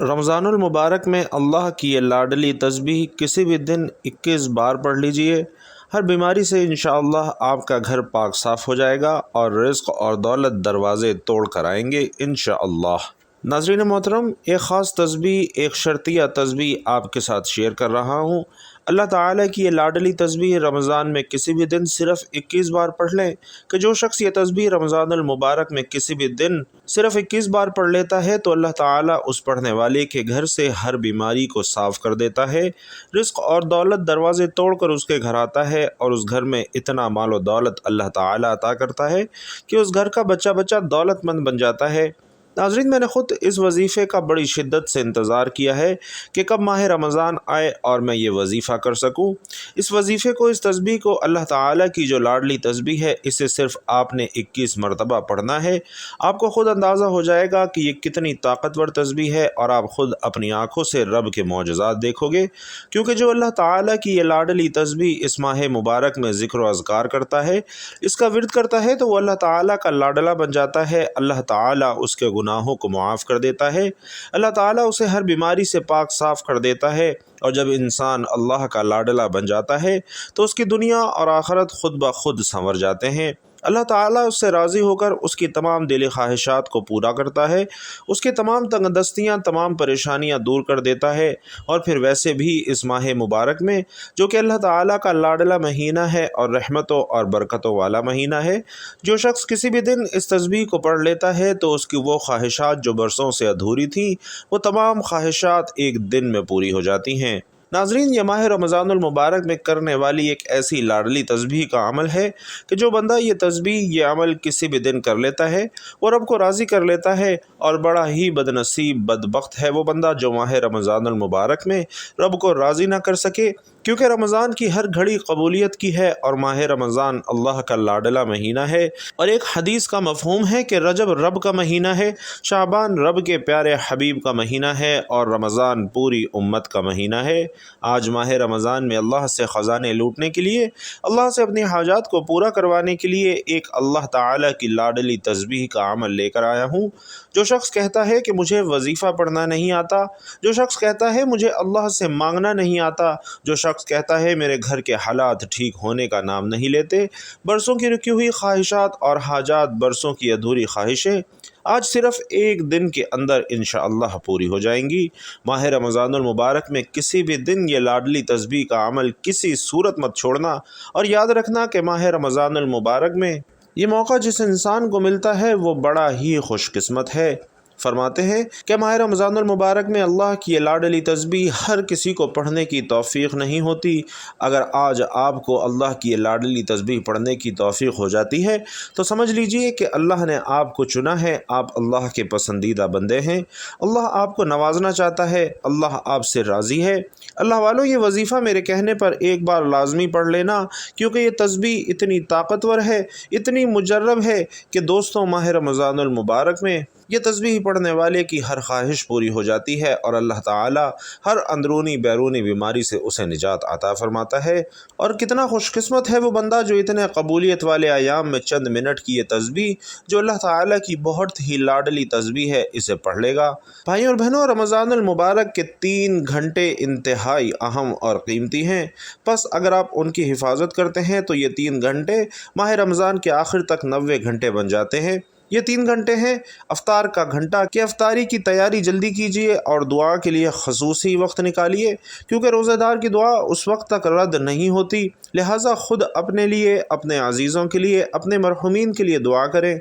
رمضان المبارک میں اللہ کی یہ لاڈلی تسبیح کسی بھی دن 21 بار پڑھ لیجئے۔ ہر بیماری سے انشاءاللہ آپ کا گھر پاک صاف ہو جائے گا اور رزق اور دولت دروازے توڑ کر آئیں گے انشاءاللہ۔ ناظرین محترم، ایک خاص تسبیح، ایک شرطیہ تسبیح آپ کے ساتھ شیئر کر رہا ہوں۔ اللہ تعالیٰ کی یہ لاڈلی تسبیح رمضان میں کسی بھی دن صرف 21 بار پڑھ لیں کہ جو شخص یہ تسبیح رمضان المبارک میں کسی بھی دن صرف 21 بار پڑھ لیتا ہے تو اللہ تعالیٰ اس پڑھنے والے کے گھر سے ہر بیماری کو صاف کر دیتا ہے، رزق اور دولت دروازے توڑ کر اس کے گھر آتا ہے اور اس گھر میں اتنا مال و دولت اللہ تعالیٰ عطا کرتا ہے کہ اس گھر کا بچہ بچہ دولت مند بن جاتا ہے۔ ناظرین، میں نے خود اس وظیفے کا بڑی شدت سے انتظار کیا ہے کہ کب ماہ رمضان آئے اور میں یہ وظیفہ کر سکوں۔ اس وظیفے کو، اس تسبیح کو، اللہ تعالیٰ کی جو لاڈلی تسبیح ہے، اسے صرف آپ نے 21 مرتبہ پڑھنا ہے۔ آپ کو خود اندازہ ہو جائے گا کہ یہ کتنی طاقتور تسبیح ہے اور آپ خود اپنی آنکھوں سے رب کے معجزات دیکھو گے، کیونکہ جو اللہ تعالیٰ کی یہ لاڈلی تسبیح اس ماہ مبارک میں ذکر و اذکار کرتا ہے، اس کا ورد کرتا ہے، تو وہ اللہ تعالیٰ کا لاڈلا بن جاتا ہے۔ اللہ تعالیٰ اس کے گناہوں کو معاف کر دیتا ہے، اللہ تعالیٰ اسے ہر بیماری سے پاک صاف کر دیتا ہے، اور جب انسان اللہ کا لاڈلا بن جاتا ہے تو اس کی دنیا اور آخرت خود بخود سنور جاتے ہیں۔ اللہ تعالیٰ اس سے راضی ہو کر اس کی تمام دلی خواہشات کو پورا کرتا ہے، اس کی تمام تنگ دستیاں، تمام پریشانیاں دور کر دیتا ہے۔ اور پھر ویسے بھی اس ماہ مبارک میں، جو کہ اللہ تعالیٰ کا لاڈلا مہینہ ہے اور رحمتوں اور برکتوں والا مہینہ ہے، جو شخص کسی بھی دن اس تسبیح کو پڑھ لیتا ہے تو اس کی وہ خواہشات جو برسوں سے ادھوری تھیں، وہ تمام خواہشات ایک دن میں پوری ہو جاتی ہیں۔ ناظرین، یہ ماہ رمضان المبارک میں کرنے والی ایک ایسی لاڈلی تسبیح کا عمل ہے کہ جو بندہ یہ تسبیح، یہ عمل کسی بھی دن کر لیتا ہے، وہ رب کو راضی کر لیتا ہے، اور بڑا ہی بد نصیب، بدبخت ہے وہ بندہ جو ماہ رمضان المبارک میں رب کو راضی نہ کر سکے، کیونکہ رمضان کی ہر گھڑی قبولیت کی ہے اور ماہ رمضان اللہ کا لاڈلا مہینہ ہے۔ اور ایک حدیث کا مفہوم ہے کہ رجب رب کا مہینہ ہے، شعبان رب کے پیارے حبیب کا مہینہ ہے، اور رمضان پوری امت کا مہینہ ہے۔ آج ماہ رمضان میں اللہ سے خزانے لوٹنے کے لیے، اللہ سے اپنی حاجات کو پورا کروانے کے لیے ایک اللہ تعالیٰ کی لاڈلی تسبیح کا عمل لے کر آیا ہوں۔ جو شخص کہتا ہے کہ مجھے وظیفہ پڑھنا نہیں آتا، جو شخص کہتا ہے مجھے اللہ سے مانگنا نہیں آتا، جو شخص کہتا ہے میرے گھر کے حالات ٹھیک ہونے کا نام نہیں لیتے، برسوں کی رکی ہوئی خواہشات اور حاجات، برسوں کی ادھوری خواہشیں آج صرف ایک دن کے اندر انشاءاللہ پوری ہو جائیں گی۔ ماہ رمضان المبارک میں کسی بھی دن یہ لاڈلی تسبیح کا عمل کسی صورت مت چھوڑنا، اور یاد رکھنا کہ ماہ رمضان المبارک میں یہ موقع جس انسان کو ملتا ہے وہ بڑا ہی خوش قسمت ہے۔ فرماتے ہیں کہ ماہ رمضان المبارک میں اللہ کی یہ لاڈلی تسبیح ہر کسی کو پڑھنے کی توفیق نہیں ہوتی۔ اگر آج آپ کو اللہ کی یہ لاڈلی تسبیح پڑھنے کی توفیق ہو جاتی ہے تو سمجھ لیجئے کہ اللہ نے آپ کو چنا ہے، آپ اللہ کے پسندیدہ بندے ہیں، اللہ آپ کو نوازنا چاہتا ہے، اللہ آپ سے راضی ہے۔ اللہ والوں، یہ وظیفہ میرے کہنے پر ایک بار لازمی پڑھ لینا، کیونکہ یہ تسبیح اتنی طاقتور ہے، اتنی مجرب ہے کہ دوستوں، ماہ رمضان المبارک میں یہ تسبیح پڑھنے والے کی ہر خواہش پوری ہو جاتی ہے اور اللہ تعالیٰ ہر اندرونی بیرونی بیماری سے اسے نجات عطا فرماتا ہے۔ اور کتنا خوش قسمت ہے وہ بندہ جو اتنے قبولیت والے ایام میں چند منٹ کی یہ تسبیح، جو اللہ تعالیٰ کی بہت ہی لاڈلی تسبیح ہے، اسے پڑھ لے گا۔ بھائیوں اور بہنوں، رمضان المبارک کے 3 گھنٹے انتہائی اہم اور قیمتی ہیں، بس اگر آپ ان کی حفاظت کرتے ہیں تو یہ 3 گھنٹے ماہ رمضان کے آخر تک 90 گھنٹے بن جاتے ہیں۔ یہ 3 گھنٹے ہیں افطار کا گھنٹہ، کہ افطاری کی تیاری جلدی کیجیے اور دعا کے لیے خصوصی وقت نکالیے، کیونکہ روزہ دار کی دعا اس وقت تک رد نہیں ہوتی، لہٰذا خود اپنے لیے، اپنے عزیزوں کے لیے، اپنے مرحومین کے لیے دعا کریں۔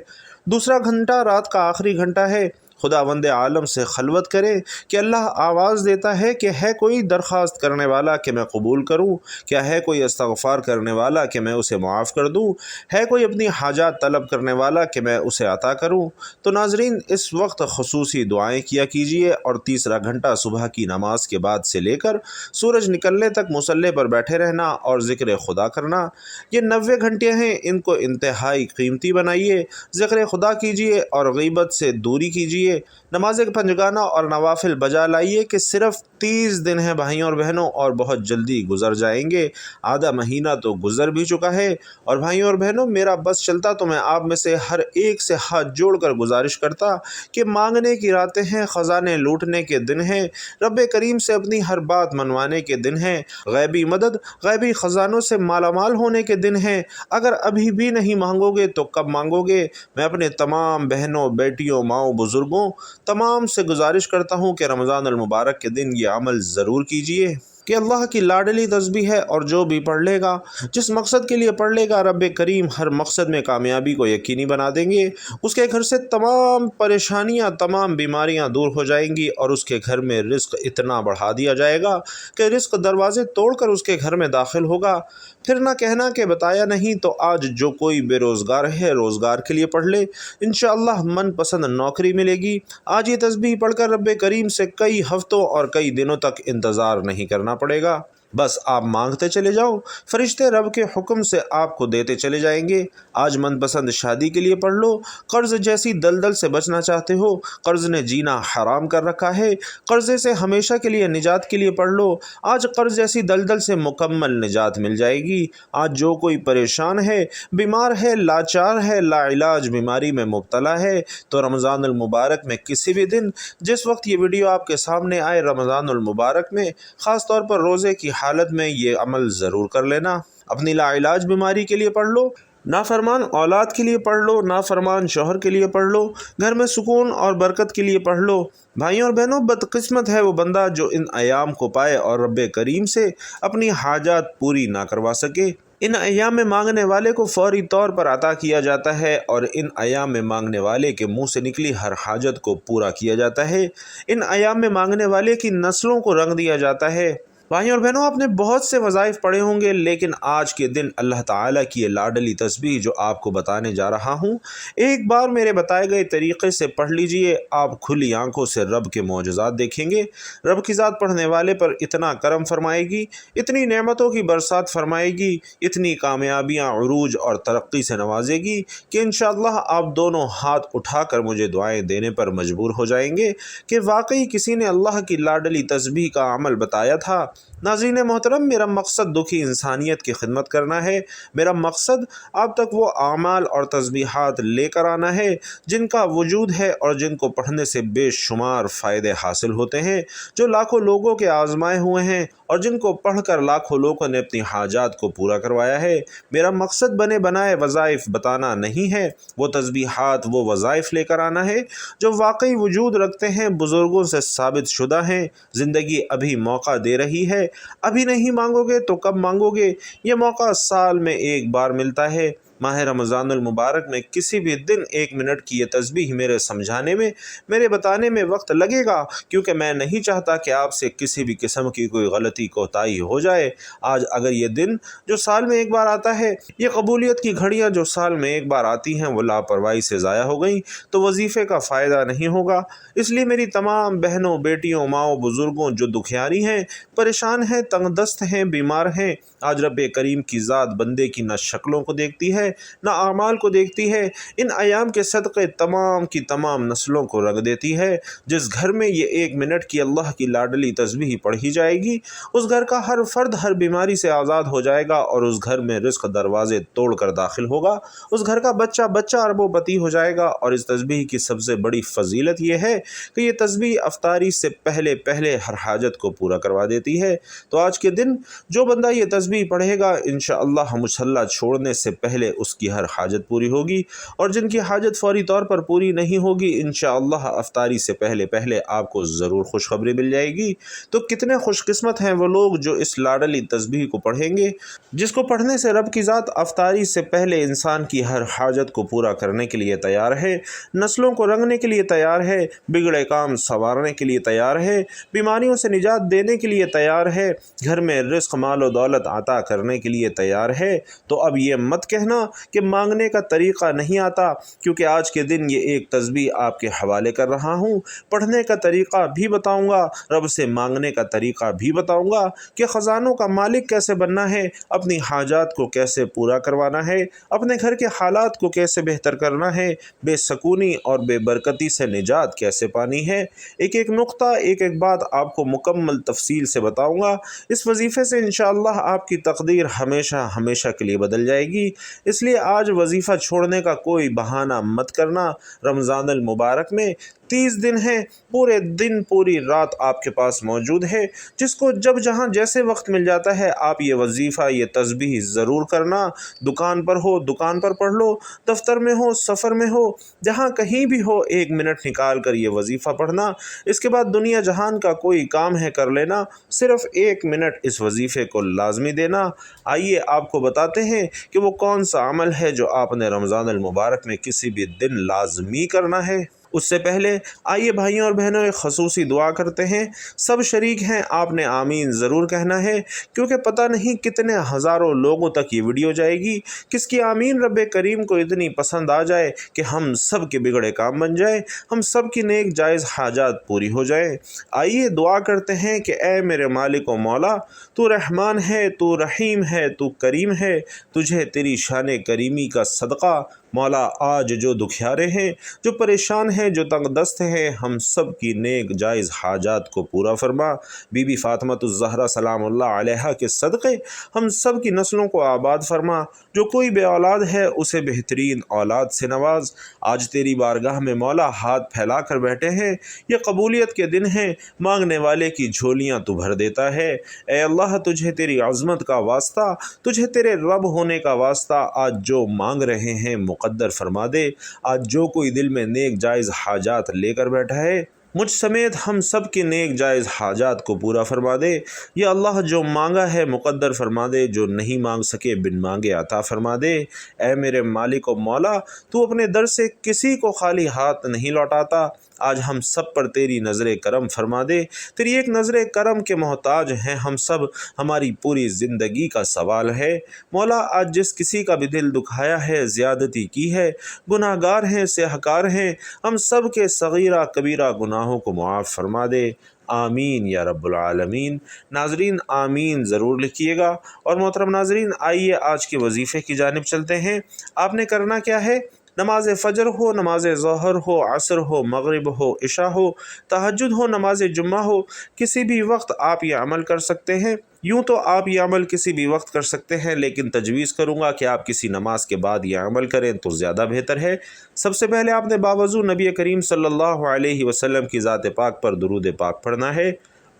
دوسرا گھنٹہ رات کا آخری گھنٹہ ہے، خداوند عالم سے خلوت کرے کہ اللہ آواز دیتا ہے کہ ہے کوئی درخواست کرنے والا کہ میں قبول کروں، کیا ہے کوئی استغفار کرنے والا کہ میں اسے معاف کر دوں، ہے کوئی اپنی حاجات طلب کرنے والا کہ میں اسے عطا کروں۔ تو ناظرین، اس وقت خصوصی دعائیں کیا کیجیے، اور تیسرا گھنٹہ صبح کی نماز کے بعد سے لے کر سورج نکلنے تک مصلی پر بیٹھے رہنا اور ذکر خدا کرنا۔ یہ 90 گھنٹے ہیں، ان کو انتہائی قیمتی بنائیے، ذکر خدا کیجیے اور غیبت سے دوری کیجیے۔ نماز پنجگانہ اور نوافل بجا لائیے کہ صرف 30 دن ہیں بھائیوں اور بہنوں، اور بہت جلدی گزر جائیں گے۔ آدھا مہینہ تو گزر بھی چکا ہے، اور بھائیوں اور بہنوں میرا بس چلتا تو میں آپ میں سے ہر ایک سے ہاتھ جوڑ کر گزارش کرتا کہ مانگنے کی راتیں ہیں، خزانے لوٹنے کے دن ہیں، رب کریم سے اپنی ہر بات منوانے کے دن ہیں، غیبی مدد، غیبی خزانوں سے مالا مال ہونے کے دن ہیں۔ اگر ابھی بھی نہیں مانگو گے تو کب مانگو گے؟ میں اپنے تمام بہنوں، بیٹیوں، ماؤں، بزرگوں تمام سے گزارش کرتا ہوں کہ رمضان المبارک کے دن یہ عمل ضرور کیجیے کہ اللہ کی لاڈلی تسبیح ہے، اور جو بھی پڑھ لے گا، جس مقصد کے لیے پڑھ لے گا، رب کریم ہر مقصد میں کامیابی کو یقینی بنا دیں گے۔ اس کے گھر سے تمام پریشانیاں، تمام بیماریاں دور ہو جائیں گی، اور اس کے گھر میں رزق اتنا بڑھا دیا جائے گا کہ رزق دروازے توڑ کر اس کے گھر میں داخل ہوگا۔ پھر نہ کہنا کہ بتایا نہیں۔ تو آج جو کوئی بے روزگار ہے، روزگار کے لیے پڑھ لے، انشاءاللہ من پسند نوکری ملے گی۔ آج یہ تسبیح پڑھ کر رب کریم سے کئی ہفتوں اور کئی دنوں تک انتظار نہیں کرنا پڑے گا، بس آپ مانگتے چلے جاؤ، فرشتے رب کے حکم سے آپ کو دیتے چلے جائیں گے۔ آج من پسند شادی کے لیے پڑھ لو۔ قرض جیسی دلدل سے بچنا چاہتے ہو، قرض نے جینا حرام کر رکھا ہے، قرضے سے ہمیشہ کے لیے نجات کے لیے پڑھ لو۔ آج قرض جیسی دلدل سے مکمل نجات مل جائے گی۔ آج جو کوئی پریشان ہے، بیمار ہے، لاچار ہے، لا علاج بیماری میں مبتلا ہے، تو رمضان المبارک میں کسی بھی دن، جس وقت یہ ویڈیو آپ کے سامنے آئے، رمضان المبارک میں خاص طور پر روزے کی حالت میں یہ عمل ضرور کر لینا۔ اپنی لا علاج بیماری کے لیے پڑھ لو، نافرمان اولاد کے لیے پڑھ لو، نافرمان شوہر کے لیے پڑھ لو، گھر میں سکون اور برکت کے لیے پڑھ لو۔ بھائیوں اور بہنوں، بدقسمت ہے وہ بندہ جو ان ایام کو پائے اور رب کریم سے اپنی حاجات پوری نہ کروا سکے۔ ان ایام میں مانگنے والے کو فوری طور پر عطا کیا جاتا ہے، اور ان ایام میں مانگنے والے کے منہ سے نکلی ہر حاجت کو پورا کیا جاتا ہے۔ ان ایام میں مانگنے والے کی نسلوں کو رنگ دیا جاتا ہے۔ بھائیوں اور بہنوں، آپ نے بہت سے وظائف پڑھے ہوں گے، لیکن آج کے دن اللہ تعالیٰ کی یہ لاڈلی تسبیح جو آپ کو بتانے جا رہا ہوں، ایک بار میرے بتائے گئے طریقے سے پڑھ لیجئے، آپ کھلی آنکھوں سے رب کے معجزات دیکھیں گے۔ رب کی ذات پڑھنے والے پر اتنا کرم فرمائے گی، اتنی نعمتوں کی برسات فرمائے گی، اتنی کامیابیاں، عروج اور ترقی سے نوازے گی کہ انشاءاللہ آپ دونوں ہاتھ اٹھا کر مجھے دعائیں دینے پر مجبور ہو جائیں گے کہ واقعی کسی نے اللہ کی لاڈلی تسبیح کا عمل بتایا تھا۔ ناظرین محترم، میرا مقصد دکھی انسانیت کی خدمت کرنا ہے۔ میرا مقصد آپ تک وہ اعمال اور تسبیحات لے کر آنا ہے جن کا وجود ہے اور جن کو پڑھنے سے بے شمار فائدے حاصل ہوتے ہیں، جو لاکھوں لوگوں کے آزمائے ہوئے ہیں، اور جن کو پڑھ کر لاکھوں لوگوں نے اپنی حاجات کو پورا کروایا ہے۔ میرا مقصد بنے بنائے وظائف بتانا نہیں ہے، وہ تسبیحات، وہ وظائف لے کر آنا ہے جو واقعی وجود رکھتے ہیں، بزرگوں سے ثابت شدہ ہیں۔ زندگی ابھی موقع دے رہی ہے، ابھی نہیں مانگو گے تو کب مانگو گے؟ یہ موقع سال میں ایک بار ملتا ہے۔ ماہ رمضان المبارک میں کسی بھی دن 1 منٹ کی یہ تسبیح میرے سمجھانے میں، میرے بتانے میں وقت لگے گا، کیونکہ میں نہیں چاہتا کہ آپ سے کسی بھی قسم کی کوئی غلطی کوتاہی ہو جائے۔ آج اگر یہ دن جو سال میں ایک بار آتا ہے، یہ قبولیت کی گھڑیاں جو سال میں ایک بار آتی ہیں، وہ لاپرواہی سے ضائع ہو گئیں تو وظیفے کا فائدہ نہیں ہوگا۔ اس لیے میری تمام بہنوں، بیٹیوں، ماؤں، بزرگوں جو دکھیاری ہیں، پریشان ہیں، تنگ دست ہیں، بیمار ہیں، آج رب کریم کی ذات بندے کی نہ شکلوں کو دیکھتی ہے، نہ اعمال کو دیکھتی ہے۔ ان ایام کے صدقے تمام کی تمام نسلوں کو رنگ دیتی ہے۔ جس گھر میں یہ 1 منٹ کی اللہ کی لاڈلی تسبیح پڑھی جائے گی، اس گھر کا ہر فرد ہر بیماری سے آزاد ہو جائے گا، اور اس گھر میں رزق دروازے توڑ کر داخل ہوگا۔ اس گھر کا بچہ بچہ اربوں پتی ہو جائے گا۔ اور اس تسبیح کی سب سے بڑی فضیلت یہ ہے کہ یہ تسبیح افطاری سے پہلے پہلے ہر حاجت کو پورا کروا دیتی ہے۔ تو آج کے دن جو بندہ یہ تسبیح پڑھے گا، انشاءاللہ مصلی چھوڑنے سے پہلے اس کی ہر حاجت پوری ہوگی، اور جن کی حاجت فوری طور پر پوری نہیں ہوگی، انشاءاللہ افطاری سے پہلے پہلے آپ کو ضرور خوشخبری مل جائے گی۔ تو کتنے خوش قسمت ہیں وہ لوگ جو اس لاڈلی تسبیح کو پڑھیں گے، جس کو پڑھنے سے رب کی ذات افطاری سے پہلے انسان کی ہر حاجت کو پورا کرنے کے لیے تیار ہے، نسلوں کو رنگنے کے لیے تیار ہے، بگڑے کام سنوارنے کے لیے تیار ہے، بیماریوں سے نجات دینے کے لیے تیار ہے، گھر میں رزق، مال و دولت عطا کرنے کے لیے تیار ہے۔ تو اب یہ مت کہنا کہ مانگنے کا طریقہ نہیں آتا، کیونکہ آج کے دن یہ ایک تسبیح آپ کے حوالے کر رہا ہوں۔ پڑھنے کا طریقہ بھی بتاؤں گا، رب سے مانگنے کا طریقہ بھی بتاؤں گا کہ خزانوں کا مالک کیسے بننا ہے، اپنی حاجات کو کیسے پورا کروانا ہے، اپنے گھر کے حالات کو کیسے بہتر کرنا ہے، بے سکونی اور بے برکتی سے نجات کیسے پانی ہے۔ ایک ایک نقطہ، ایک ایک بات آپ کو مکمل تفصیل سے بتاؤں گا۔ اس وظیفے سے انشاءاللہ آپ کی تقدیر ہمیشہ ہمیشہ کے لیے بدل جائے گی۔ اس لیے آج وظیفہ چھوڑنے کا کوئی بہانہ مت کرنا۔ رمضان المبارک میں 30 دن ہیں، پورے دن پوری رات آپ کے پاس موجود ہے۔ جس کو جب جہاں جیسے وقت مل جاتا ہے آپ یہ وظیفہ، یہ تسبیح ضرور کرنا۔ دکان پر ہو دکان پر پڑھ لو، دفتر میں ہو سفر میں ہو، جہاں کہیں بھی ہو 1 منٹ نکال کر یہ وظیفہ پڑھنا۔ اس کے بعد دنیا جہان کا کوئی کام ہے کر لینا، صرف 1 منٹ اس وظیفے کو لازمی دینا۔ آئیے آپ کو بتاتے ہیں کہ وہ کون سا عمل ہے جو آپ نے رمضان المبارک میں کسی بھی دن لازمی کرنا ہے۔ اس سے پہلے آئیے بھائیوں اور بہنوں ایک خصوصی دعا کرتے ہیں۔ سب شریک ہیں، آپ نے آمین ضرور کہنا ہے، کیونکہ پتہ نہیں کتنے ہزاروں لوگوں تک یہ ویڈیو جائے گی۔ کس کی آمین رب کریم کو اتنی پسند آ جائے کہ ہم سب کے بگڑے کام بن جائے، ہم سب کی نیک جائز حاجات پوری ہو جائیں۔ آئیے دعا کرتے ہیں کہ اے میرے مالک و مولا، تو رحمان ہے، تو رحیم ہے، تو کریم ہے، تجھے تیری شان کریمی کا صدقہ۔ مولا آج جو دکھیارے ہیں، جو پریشان ہیں، جو تنگ دست ہیں، ہم سب کی نیک جائز حاجات کو پورا فرما۔ بی بی فاطمۃ الزہرا سلام اللہ علیہا کے صدقے ہم سب کی نسلوں کو آباد فرما۔ جو کوئی بے اولاد ہے اسے بہترین اولاد سے نواز۔ آج تیری بارگاہ میں مولا ہاتھ پھیلا کر بیٹھے ہیں، یہ قبولیت کے دن ہیں، مانگنے والے کی جھولیاں تو بھر دیتا ہے۔ اے اللہ، تجھے تیری عظمت کا واسطہ، تجھے تیرے رب ہونے کا واسطہ، آج جو مانگ رہے ہیں مقدر فرما دے۔ آج جو کوئی دل میں نیک جائز حاجات لے کر بیٹھا ہے، مجھ سمیت ہم سب کی نیک جائز حاجات کو پورا فرما دے۔ یا اللہ، جو مانگا ہے مقدر فرما دے، جو نہیں مانگ سکے بن مانگے عطا فرما دے۔ اے میرے مالک و مولا، تو اپنے در سے کسی کو خالی ہاتھ نہیں لوٹاتا۔ آج ہم سب پر تیری نظر کرم فرما دے۔ تیری ایک نظر کرم کے محتاج ہیں ہم سب، ہماری پوری زندگی کا سوال ہے۔ مولا، آج جس کسی کا بھی دل دکھایا ہے، زیادتی کی ہے، گناہ گار ہیں، سیاہکار ہیں، ہم سب کے صغیرہ کبیرہ گناہوں کو معاف فرما دے۔ آمین یا رب العالمین۔ ناظرین آمین ضرور لکھیے گا۔ اور محترم ناظرین، آئیے آج کے وظیفے کی جانب چلتے ہیں۔ آپ نے کرنا کیا ہے؟ نماز فجر ہو، نماز ظہر ہو، عصر ہو، مغرب ہو، عشاء ہو، تہجد ہو، نماز جمعہ ہو، کسی بھی وقت آپ یہ عمل کر سکتے ہیں۔ یوں تو آپ یہ عمل کسی بھی وقت کر سکتے ہیں، لیکن تجویز کروں گا کہ آپ کسی نماز کے بعد یہ عمل کریں تو زیادہ بہتر ہے۔ سب سے پہلے آپ نے باوضو نبی کریم صلی اللہ علیہ وسلم کی ذات پاک پر درود پاک پڑھنا ہے۔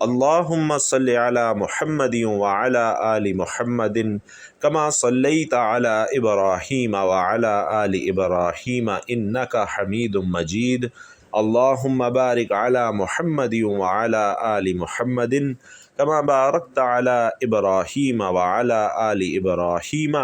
اللہم صلی علی محمد وعلی آل محمد کما صلیت علی ابراہیم وعلی آل ابراہیم انک حمید مجید۔ اللہم بارک علی محمد وعلی آل محمد کما بارکت علی ابراہیم وعلی آل ابراہیم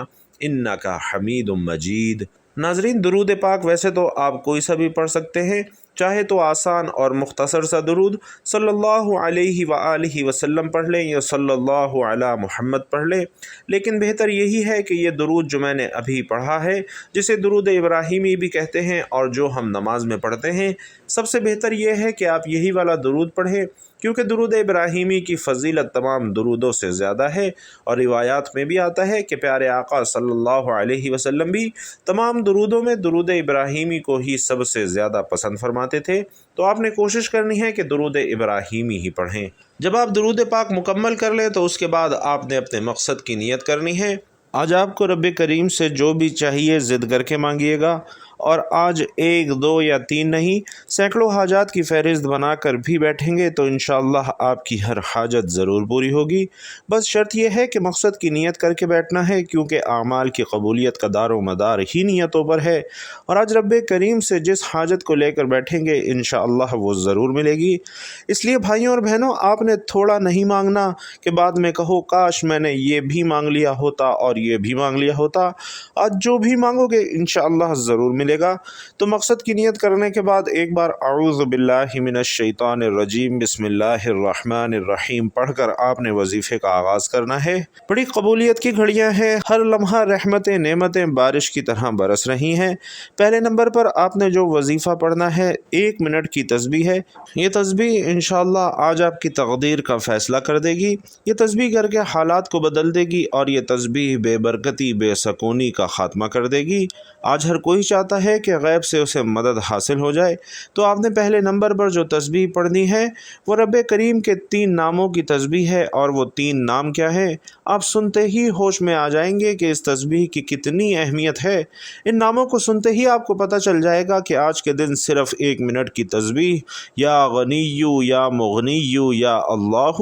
انک حمید مجید۔ ناظرین، درود پاک ویسے تو آپ کوئی سا بھی پڑھ سکتے ہیں، چاہے تو آسان اور مختصر سا درود صلی اللہ علیہ وآلہ وسلم پڑھ لیں یا صلی اللہ علی محمد پڑھ لیں، لیکن بہتر یہی ہے کہ یہ درود جو میں نے ابھی پڑھا ہے، جسے درود ابراہیمی بھی کہتے ہیں اور جو ہم نماز میں پڑھتے ہیں، سب سے بہتر یہ ہے کہ آپ یہی والا درود پڑھیں، کیونکہ درود ابراہیمی کی فضیلت تمام درودوں سے زیادہ ہے۔ اور روایات میں بھی آتا ہے کہ پیارے آقا صلی اللہ علیہ وسلم بھی تمام درودوں میں درود ابراہیمی کو ہی سب سے زیادہ پسند فرماتے تھے۔ تو آپ نے کوشش کرنی ہے کہ درود ابراہیمی ہی پڑھیں۔ جب آپ درود پاک مکمل کر لیں تو اس کے بعد آپ نے اپنے مقصد کی نیت کرنی ہے۔ آج آپ کو رب کریم سے جو بھی چاہیے ضد کر کے مانگیے گا، اور آج 1 2 یا 3 نہیں، سینکڑوں حاجات کی فہرست بنا کر بھی بیٹھیں گے تو انشاءاللہ آپ کی ہر حاجت ضرور پوری ہوگی۔ بس شرط یہ ہے کہ مقصد کی نیت کر کے بیٹھنا ہے، کیونکہ اعمال کی قبولیت کا دار و مدار ہی نیتوں پر ہے۔ اور آج رب کریم سے جس حاجت کو لے کر بیٹھیں گے انشاءاللہ وہ ضرور ملے گی۔ اس لیے بھائیوں اور بہنوں، آپ نے تھوڑا نہیں مانگنا کہ بعد میں کہو کاش میں نے یہ بھی مانگ لیا ہوتا اور یہ بھی مانگ لیا ہوتا۔ آج جو بھی مانگو گے انشاءاللہ ضرور ملے بدلے گا۔ تو مقصد کی نیت کرنے کے بعد ایک بار اعوذ باللہ من الشیطان الرجیم بسم اللہ الرحمن الرحیم پڑھ کر آپ نے وظیفے کا آغاز کرنا ہے۔ بڑی قبولیت کی گھڑیاں ہیں، ہر لمحہ رحمتیں نعمتیں بارش کی طرح برس رہی ہیں۔ پہلے نمبر پر آپ نے جو وظیفہ پڑھنا ہے 1 منٹ کی تسبیح ہے۔ یہ تسبیح انشاءاللہ آج آپ کی تقدیر کا فیصلہ کر دے گی، یہ تسبیح کر کے حالات کو بدل دے گی، اور یہ تسبیح بے برکتی بے سکونی کا خاتمہ کر دے گی۔ آج ہر کوئی چاہتا ہے کہ غیب سے اسے مدد حاصل ہو جائے، تو آپ نے پہلے نمبر پر جو تسبیح پڑھنی ہے وہ رب کریم کے 3 ناموں کی تسبیح ہے، اور وہ 3 نام کیا ہیں آپ سنتے ہی ہوش میں آ جائیں گے کہ اس تسبیح کی کتنی اہمیت ہے۔ ان ناموں کو سنتے ہی آپ کو پتہ چل جائے گا کہ آج کے دن صرف 1 منٹ کی تسبیح یا غنیو یا مغنیو یا اللہ،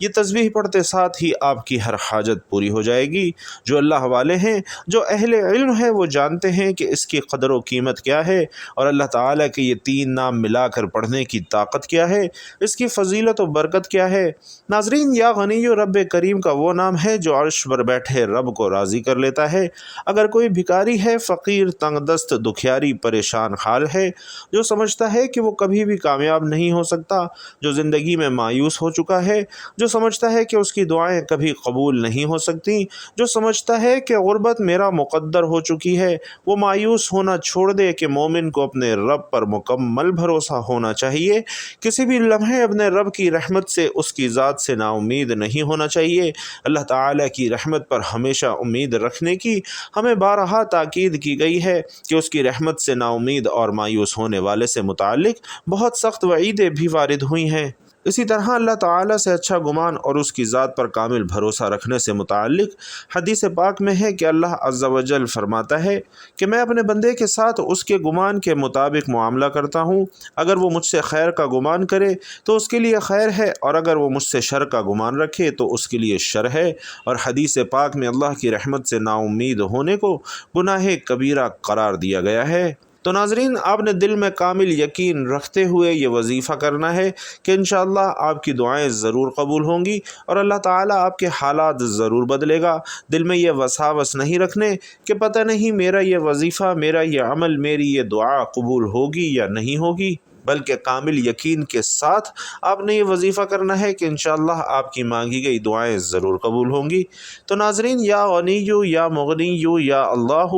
یہ تسبیح پڑھتے ساتھ ہی آپ کی ہر حاجت پوری ہو جائے گی۔ جو اللہ والے ہیں، جو اہل علم ہیں، وہ جانتے ہیں کہ اس کی قدر و قیمت کیا ہے، اور اللہ تعالیٰ کے یہ 3 نام ملا کر پڑھنے کی طاقت کیا ہے، اس کی فضیلت و برکت کیا ہے۔ ناظرین، یا غنی رب کریم کا وہ نام ہے جو عرش پر بیٹھے رب کو راضی کر لیتا ہے۔ اگر کوئی بھکاری ہے، فقیر، تنگ دست، دکھیاری، پریشان حال ہے، جو سمجھتا ہے کہ وہ کبھی بھی کامیاب نہیں ہو سکتا، جو زندگی میں مایوس ہو چکا ہے، جو سمجھتا ہے کہ اس کی دعائیں کبھی قبول نہیں ہو سکتی، جو سمجھتا ہے کہ غربت میرا مقدر ہو چکی ہے، وہ مایوس ہونا چھوڑ دے کہ مومن کو اپنے رب پر مکمل بھروسہ ہونا چاہیے۔ کسی بھی لمحے اپنے رب کی رحمت سے، اس کی ذات سے نا امید نہیں ہونا چاہیے۔ اللہ تعالیٰ کی رحمت پر ہمیشہ امید رکھنے کی ہمیں بارہا تاکید کی گئی ہے کہ اس کی رحمت سے نا امید اور مایوس ہونے والے سے متعلق بہت سخت وعیدیں بھی وارد ہوئی ہیں۔ اسی طرح اللہ تعالیٰ سے اچھا گمان اور اس کی ذات پر کامل بھروسہ رکھنے سے متعلق حدیث پاک میں ہے کہ اللہ عز و جل فرماتا ہے کہ میں اپنے بندے کے ساتھ اس کے گمان کے مطابق معاملہ کرتا ہوں۔ اگر وہ مجھ سے خیر کا گمان کرے تو اس کے لیے خیر ہے، اور اگر وہ مجھ سے شر کا گمان رکھے تو اس کے لیے شر ہے۔ اور حدیث پاک میں اللہ کی رحمت سے نا امید ہونے کو گناہ کبیرہ قرار دیا گیا ہے۔ تو ناظرین، آپ نے دل میں کامل یقین رکھتے ہوئے یہ وظیفہ کرنا ہے کہ انشاءاللہ آپ کی دعائیں ضرور قبول ہوں گی، اور اللہ تعالیٰ آپ کے حالات ضرور بدلے گا۔ دل میں یہ وساوس نہیں رکھنے کہ پتہ نہیں میرا یہ وظیفہ، میرا یہ عمل، میری یہ دعا قبول ہوگی یا نہیں ہوگی، بلکہ کامل یقین کے ساتھ آپ نے یہ وظیفہ کرنا ہے کہ انشاءاللہ آپ کی مانگی گئی دعائیں ضرور قبول ہوں گی۔ تو ناظرین، یا غنیو یا مغنیو یا اللہ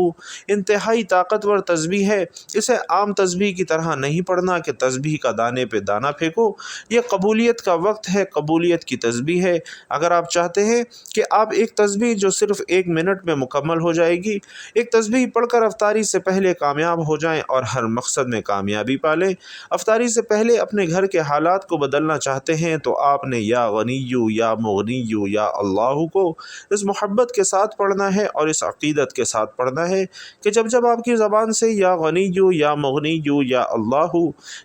انتہائی طاقتور تسبیح ہے۔ اسے عام تسبیح کی طرح نہیں پڑھنا کہ تسبیح کا دانے پہ دانہ پھینکو۔ یہ قبولیت کا وقت ہے، قبولیت کی تسبیح ہے۔ اگر آپ چاہتے ہیں کہ آپ ایک تسبیح جو صرف 1 منٹ میں مکمل ہو جائے گی، ایک تسبیح پڑھ کر افطاری سے پہلے کامیاب ہو جائیں اور ہر مقصد میں کامیابی پالیں، افطاری سے پہلے اپنے گھر کے حالات کو بدلنا چاہتے ہیں، تو آپ نے یا غنیو یا مغنیو یا اللہ کو اس محبت کے ساتھ پڑھنا ہے اور اس عقیدت کے ساتھ پڑھنا ہے کہ جب جب آپ کی زبان سے یا غنیو یا مغنیو یا اللہ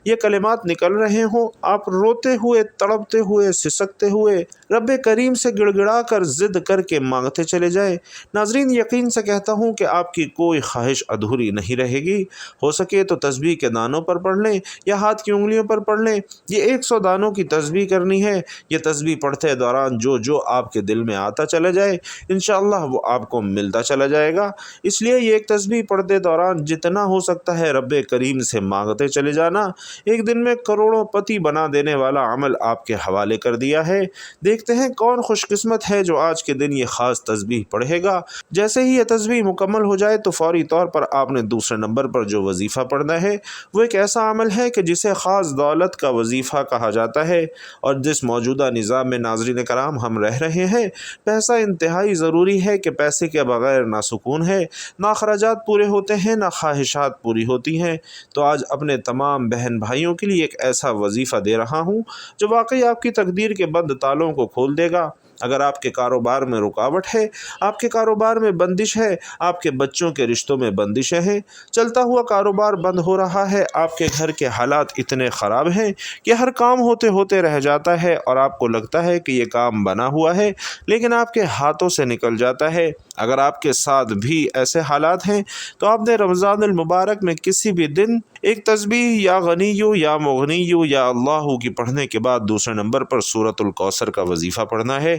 یہ کلمات نکل رہے ہوں، آپ روتے ہوئے، تڑپتے ہوئے، سسکتے ہوئے رب کریم سے گڑ گڑا کر ضد کر کے مانگتے چلے جائیں۔ ناظرین، یقین سے کہتا ہوں کہ آپ کی کوئی خواہش ادھوری نہیں رہے گی۔ ہو سکے تو تسبیح کے دانوں پر پڑھ لیں یا ہاتھ کی انگلیوں پر پڑھ لیں۔ یہ 100 دانوں کی تسبیح کرنی ہے۔ یہ تسبیح پڑھتے دوران جو آپ کے دل میں آتا چلا جائے، انشاءاللہ وہ آپ کو ملتا چلا جائے گا۔ اس لیے یہ ایک تسبیح پڑھتے دوران جتنا ہو سکتا ہے رب کریم سے مانگتے چلے جانا۔ ایک دن میں کروڑوں پتی بنا دینے والا عمل آپ کے حوالے کر دیا ہے۔ دیکھتے ہیں کون خوش قسمت ہے جو آج کے دن یہ خاص تسبیح پڑھے گا۔ جیسے ہی یہ تسبیح مکمل ہو جائے تو فوری طور پر آپ نے دوسرے نمبر پر جو وظیفہ پڑھنا ہے وہ ایک ایسا عمل ہے کہ جسے خاص دولت کا وظیفہ کہا جاتا ہے، اور جس موجودہ نظام میں ناظرین کرام ہم رہ رہے ہیں، پیسہ انتہائی ضروری ہے کہ پیسے کے بغیر نہ سکون ہے، نہ اخراجات پورے ہوتے ہیں، نہ خواہشات پوری ہوتی ہیں۔ تو آج اپنے تمام بہن بھائیوں کے لیے ایک ایسا وظیفہ دے رہا ہوں جو واقعی آپ کی تقدیر کے بند تالوں کو کھول دے گا۔ اگر آپ کے کاروبار میں رکاوٹ ہے، آپ کے کاروبار میں بندش ہے، آپ کے بچوں کے رشتوں میں بندشیں ہیں، چلتا ہوا کاروبار بند ہو رہا ہے، آپ کے گھر کے حالات اتنے خراب ہیں کہ ہر کام ہوتے ہوتے رہ جاتا ہے اور آپ کو لگتا ہے کہ یہ کام بنا ہوا ہے لیکن آپ کے ہاتھوں سے نکل جاتا ہے، اگر آپ کے ساتھ بھی ایسے حالات ہیں تو آپ نے رمضان المبارک میں کسی بھی دن ایک تسبیح یا غنیو یا مغنیو یا اللہ کی پڑھنے کے بعد دوسرے نمبر پر سورۃ الکوثر کا وظیفہ پڑھنا ہے۔